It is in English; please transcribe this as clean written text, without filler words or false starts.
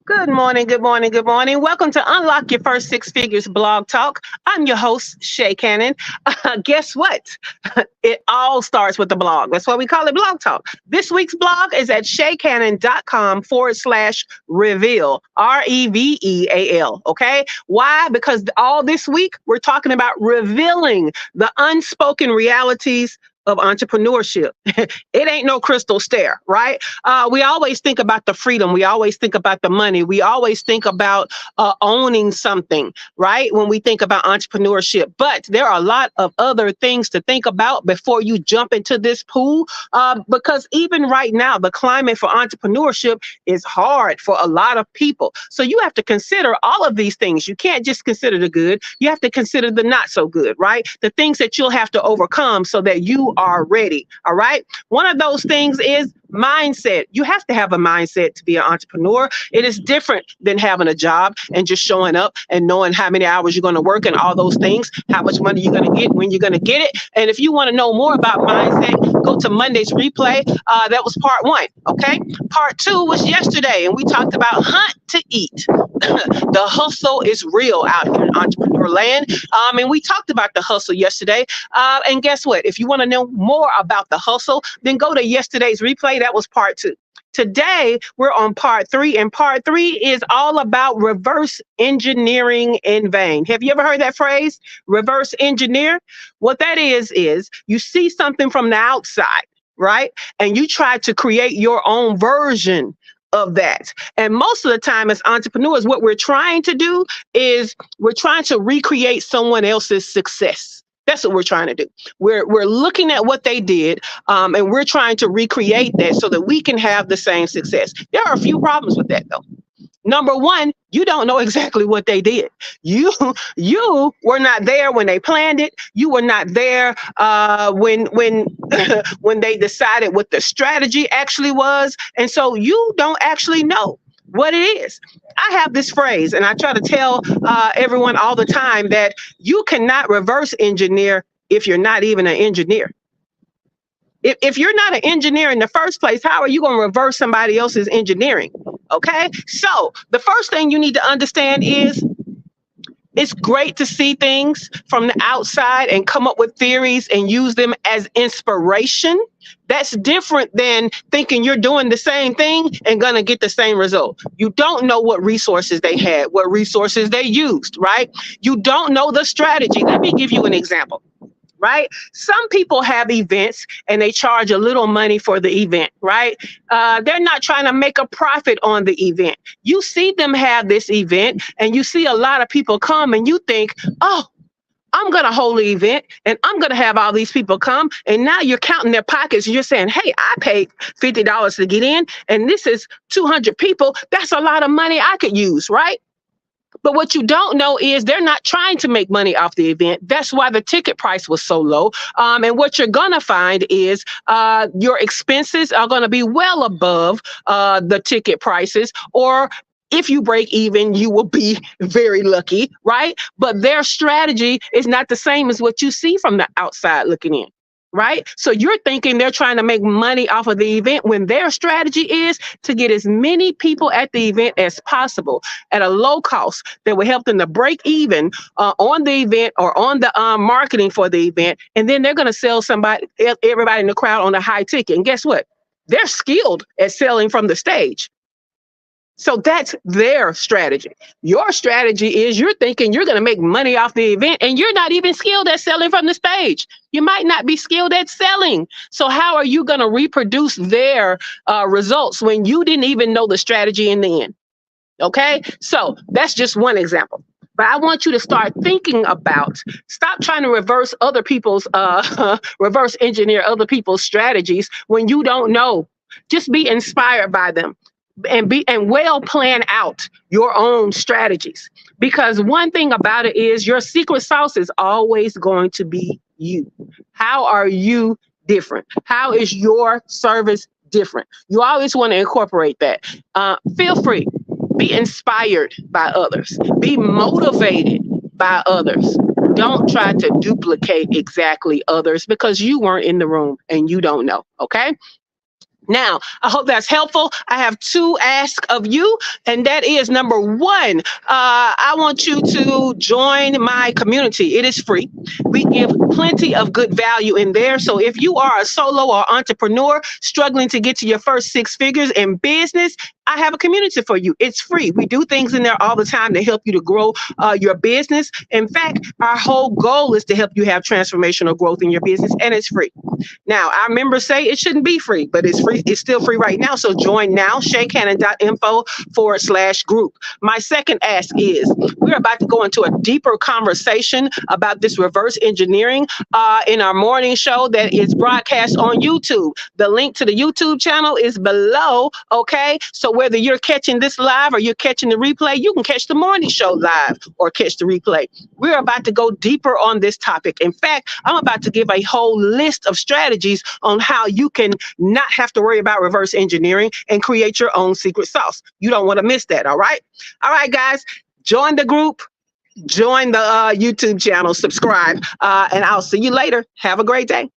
Good morning, good morning, good morning. Welcome to Unlock Your First Six Figures Blog Talk. I'm your host, Shay Cannon. Guess what? It all starts with the blog. That's why we call it Blog Talk. This week's blog is at shaycannon.com/reveal, REVEAL. Okay. Why? Because all this week we're talking about revealing the unspoken realities of entrepreneurship. It ain't no crystal stair, right? We always think about the freedom. We always think about the money. We always think about owning something, right? When we think about entrepreneurship. But there are a lot of other things to think about before you jump into this pool. Because even right now, the climate for entrepreneurship is hard for a lot of people. So you have to consider all of these things. You can't just consider the good. You have to consider the not so good, right? The things that you'll have to overcome so that you are ready. All right. One of those things is mindset. You have to have a mindset to be an entrepreneur. It is different than having a job and just showing up and knowing how many hours you're going to work and all those things, how much money you're going to get, when you're going to get it. And if you want to know more about mindset, go to Monday's replay. That was part one. Okay. Part two was yesterday, and we talked about hunt to eat. The hustle is real out here in entrepreneur land. And we talked about the hustle yesterday. And guess what? If you want to know more about the hustle, then go to yesterday's replay. That was part two. Today, we're on part three, and part three is all about reverse engineering in vain. Have you ever heard that phrase, reverse engineer? What that is you see something from the outside, right? And you try to create your own version of that. And most of the time as entrepreneurs, what we're trying to do is we're trying to recreate someone else's success. That's what we're trying to do. We're looking at what they did, and we're trying to recreate that so that we can have the same success. There are a few problems with that, though. Number one, you don't know exactly what they did. You were not there when they planned it. You were not there when when they decided what the strategy actually was, and so you don't actually know what it is. I have this phrase, and I try to tell everyone all the time that you cannot reverse engineer if you're not even an engineer. If you're not an engineer in the first place, how are you going to reverse somebody else's engineering? Okay, so the first thing you need to understand is it's great to see things from the outside and come up with theories and use them as inspiration. That's different than thinking you're doing the same thing and going to get the same result. You don't know what resources they had, what resources they used, right? You don't know the strategy. Let me give you an example. Right? Some people have events and they charge a little money for the event, right? They're not trying to make a profit on the event. You see them have this event and you see a lot of people come and you think, oh, I'm going to hold the event and I'm going to have all these people come. And now you're counting their pockets and you're saying, hey, I paid $50 to get in and this is 200 people. That's a lot of money I could use, right? But what you don't know is they're not trying to make money off the event. That's why the ticket price was so low. And what you're going to find is your expenses are going to be well above the ticket prices, or if you break even, you will be very lucky, right? But their strategy is not the same as what you see from the outside looking in. Right? So you're thinking they're trying to make money off of the event when their strategy is to get as many people at the event as possible at a low cost that will help them to break even on the event or on the marketing for the event. And then they're going to sell everybody in the crowd on a high ticket. And guess what? They're skilled at selling from the stage. So that's their strategy. Your strategy is you're thinking you're going to make money off the event and you're not even skilled at selling from the stage. You might not be skilled at selling. So how are you going to reproduce their results when you didn't even know the strategy in the end? Okay, so that's just one example. But I want you to start thinking about, stop trying to reverse engineer other people's strategies when you don't know. Just be inspired by them. And well plan out your own strategies, because one thing about it is your secret sauce is always going to be you. How are you different? How is your service different? You always want to incorporate that. Feel free, be inspired by others, be motivated by others. Don't try to duplicate exactly others because you weren't in the room and you don't know. Okay. Now, I hope that's helpful. I have two asks of you, and that is number one, I want you to join my community. It is free. We give plenty of good value in there. So if you are a solo or entrepreneur struggling to get to your first six figures in business, I have a community for you. It's free. We do things in there all the time to help you to grow your business. In fact, our whole goal is to help you have transformational growth in your business, and it's free. Now, our members say it shouldn't be free, but it's free. It's still free right now. So join now, shaycannon.info/group. My second ask is we're about to go into a deeper conversation about this reverse engineering in our morning show that is broadcast on YouTube. The link to the YouTube channel is below. Okay. So whether you're catching this live or you're catching the replay, you can catch the morning show live or catch the replay. We're about to go deeper on this topic. In fact, I'm about to give a whole list of strategies on how you can not have to worry about reverse engineering and create your own secret sauce. You don't want to miss that. All right. All right, guys, join the group, join the YouTube channel, subscribe, and I'll see you later. Have a great day.